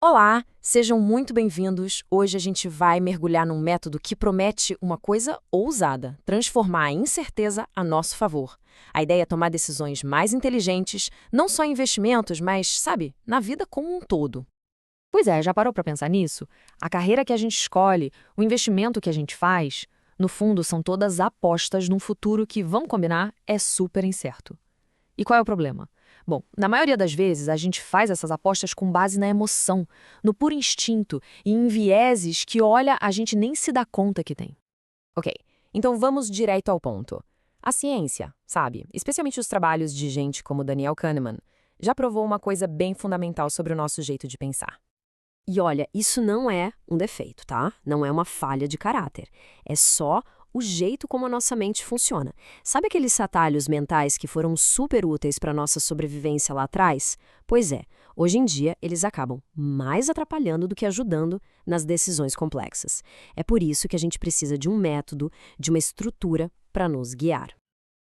Olá, sejam muito bem-vindos. Hoje a gente vai mergulhar num método que promete uma coisa ousada: transformar a incerteza a nosso favor. A ideia é tomar decisões mais inteligentes, não só em investimentos, mas, sabe, na vida como um todo. Pois é, já parou para pensar nisso? A carreira que a gente escolhe, o investimento que a gente faz, no fundo, são todas apostas num futuro que, vamos combinar, é super incerto. E qual é o problema? Bom, na maioria das vezes, a gente faz essas apostas com base na emoção, no puro instinto e em vieses que, olha, a gente nem se dá conta que tem. Ok, então vamos direto ao ponto. A ciência, sabe, especialmente os trabalhos de gente como Daniel Kahneman, já provou uma coisa bem fundamental sobre o nosso jeito de pensar. E olha, isso não é um defeito, tá? Não é uma falha de caráter. É só o jeito como a nossa mente funciona. Sabe aqueles atalhos mentais que foram super úteis para nossa sobrevivência lá atrás? Pois é, hoje em dia eles acabam mais atrapalhando do que ajudando nas decisões complexas. É por isso que a gente precisa de um método, de uma estrutura para nos guiar.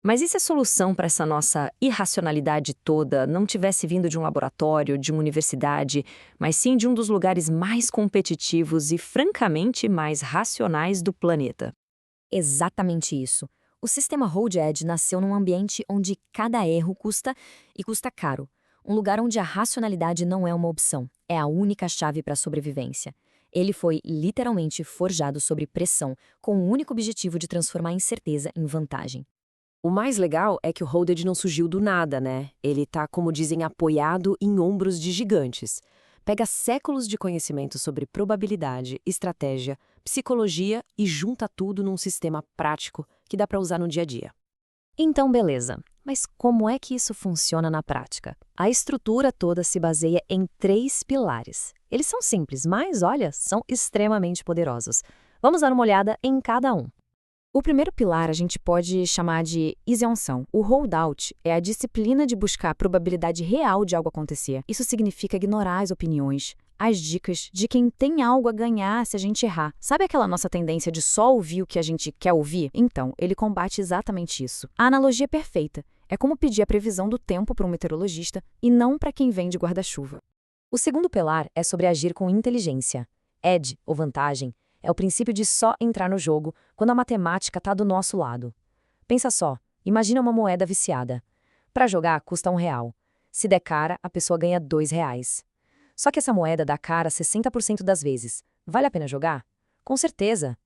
Mas e se a solução para essa nossa irracionalidade toda não tivesse vindo de um laboratório, de uma universidade, mas sim de um dos lugares mais competitivos e, francamente, mais racionais do planeta? Exatamente isso. O sistema Hold Edge nasceu num ambiente onde cada erro custa e custa caro. Um lugar onde a racionalidade não é uma opção, é a única chave para a sobrevivência. Ele foi literalmente forjado sob pressão, com o único objetivo de transformar a incerteza em vantagem. O mais legal é que o Holded não surgiu do nada, né? Ele tá, como dizem, apoiado em ombros de gigantes. Pega séculos de conhecimento sobre probabilidade, estratégia, psicologia e junta tudo num sistema prático que dá para usar no dia a dia. Então, beleza. Mas como é que isso funciona na prática? A estrutura toda se baseia em três pilares. Eles são simples, mas, olha, são extremamente poderosos. Vamos dar uma olhada em cada um. O primeiro pilar a gente pode chamar de isenção. O holdout é a disciplina de buscar a probabilidade real de algo acontecer. Isso significa ignorar as opiniões, as dicas de quem tem algo a ganhar se a gente errar. Sabe aquela nossa tendência de só ouvir o que a gente quer ouvir? Então, ele combate exatamente isso. A analogia é perfeita. É como pedir a previsão do tempo para um meteorologista e não para quem vende guarda-chuva. O segundo pilar é sobre agir com inteligência. Edge, ou vantagem, é o princípio de só entrar no jogo quando a matemática está do nosso lado. Pensa só, imagina uma moeda viciada. Para jogar, custa R$ 1. Se der cara, a pessoa ganha R$ 2. Só que essa moeda dá cara 60% das vezes. Vale a pena jogar? Com certeza.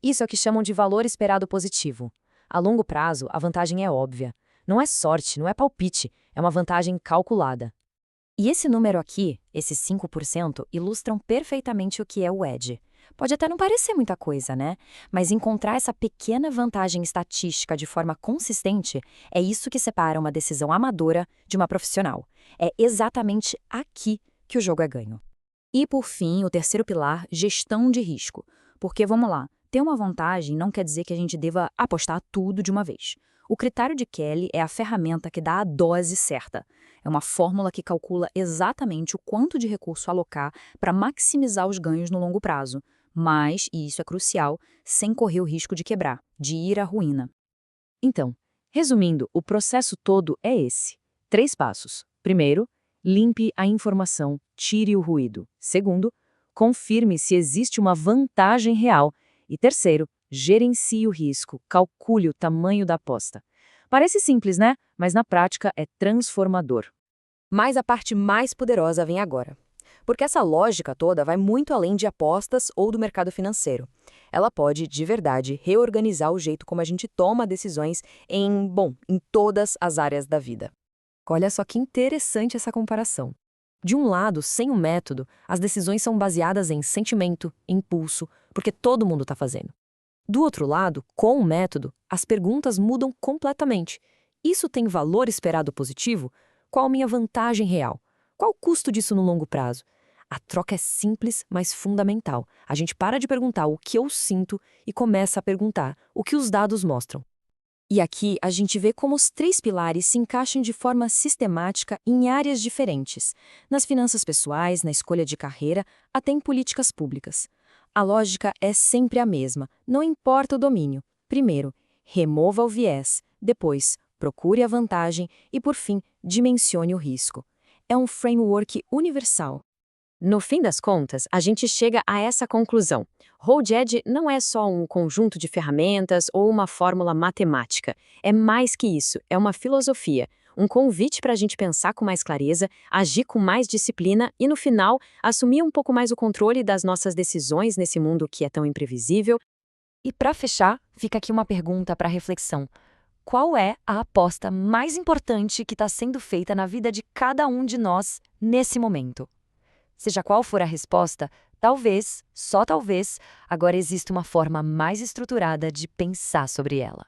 Isso é o que chamam de valor esperado positivo. A longo prazo, a vantagem é óbvia. Não é sorte, não é palpite, é uma vantagem calculada. E esse número aqui, esses 5%, ilustram perfeitamente o que é o edge. Pode até não parecer muita coisa, né? Mas encontrar essa pequena vantagem estatística de forma consistente é isso que separa uma decisão amadora de uma profissional. É exatamente aqui que o jogo é ganho. E, por fim, o terceiro pilar, gestão de risco. Porque, vamos lá, ter uma vantagem não quer dizer que a gente deva apostar tudo de uma vez. O critério de Kelly é a ferramenta que dá a dose certa. É uma fórmula que calcula exatamente o quanto de recurso alocar para maximizar os ganhos no longo prazo. Mas, e isso é crucial, sem correr o risco de quebrar, de ir à ruína. Então, resumindo, o processo todo é esse. 3 passos. Primeiro, limpe a informação, tire o ruído. Segundo, confirme se existe uma vantagem real. E terceiro, gerencie o risco, calcule o tamanho da aposta. Parece simples, né? Mas na prática é transformador. Mas a parte mais poderosa vem agora. Porque essa lógica toda vai muito além de apostas ou do mercado financeiro. Ela pode, de verdade, reorganizar o jeito como a gente toma decisões em todas as áreas da vida. Olha só que interessante essa comparação. De um lado, sem o método, as decisões são baseadas em sentimento, impulso, porque todo mundo está fazendo. Do outro lado, com o método, as perguntas mudam completamente. Isso tem valor esperado positivo? Qual a minha vantagem real? Qual o custo disso no longo prazo? A troca é simples, mas fundamental. A gente para de perguntar o que eu sinto e começa a perguntar o que os dados mostram. E aqui a gente vê como os três pilares se encaixam de forma sistemática em áreas diferentes, nas finanças pessoais, na escolha de carreira, até em políticas públicas. A lógica é sempre a mesma, não importa o domínio. Primeiro, remova o viés. Depois, procure a vantagem e, por fim, dimensione o risco. É um framework universal. No fim das contas, a gente chega a essa conclusão. Road não é só um conjunto de ferramentas ou uma fórmula matemática. É mais que isso, é uma filosofia, um convite para a gente pensar com mais clareza, agir com mais disciplina e, no final, assumir um pouco mais o controle das nossas decisões nesse mundo que é tão imprevisível. E para fechar, fica aqui uma pergunta para reflexão. Qual é a aposta mais importante que está sendo feita na vida de cada um de nós nesse momento? Seja qual for a resposta, talvez, só talvez, agora exista uma forma mais estruturada de pensar sobre ela.